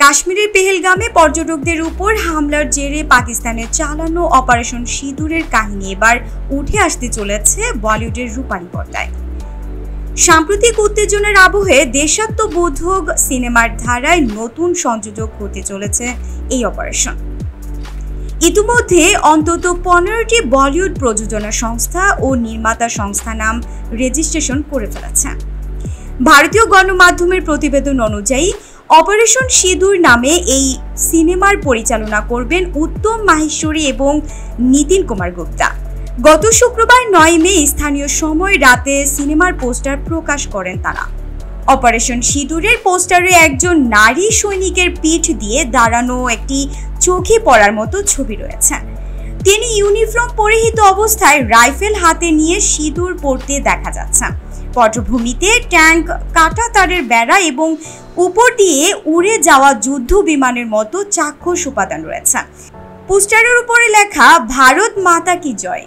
কাশ্মীরের পেহেলগামে পর্যটকদের উপর হামলার জেরে পাকিস্তানের চালানো অপারেশন সিঁদুরের কাহিনী এবার উঠে আসতে চলেছে বলিউডের রূপালী পর্দায়। সাম্প্রতিক উত্তেজনার আবহে দেশাত্মবোধক সিনেমার ধারায় নতুন সংযোজক হতে চলেছে এই অপারেশন। ইতিমধ্যে অন্তত 15টি বলিউড প্রযোজনা সংস্থা ও নির্মাতা সংস্থা নাম রেজিস্ট্রেশন করে ফেলেছে। ভারতীয় গণমাধ্যমের প্রতিবেদন অনুযায়ী অপারেশন সিঁদুর নামে এই সিনেমার পরিচালনা করবেন উত্তম মাহেশ্বরী এবং নিতিন কুমার গুপ্তা। গত শুক্রবার 9 মে স্থানীয় সময় রাতে সিনেমার পোস্টার প্রকাশ করেন তারা। অপারেশন সিঁদুরের পোস্টারে একজন নারী সৈনিকের পিঠ দিয়ে দাঁড়ানো একটি চোখে পড়ার মতো ছবি রয়েছে। তিনি ইউনিফর্ম পরিহিত অবস্থায় রাইফেল হাতে নিয়ে সিঁদুর পরতে দেখা যাচ্ছে। পটভূমিতে ট্যাঙ্ক, কাটা তারের বেড়া এবং উপর দিয়ে উড়ে যাওয়া যুদ্ধ বিমানের মতো চাক্ষুষ উপাদান রয়েছে। পোস্টারের উপরে লেখা ভারত মাতা কি জয়।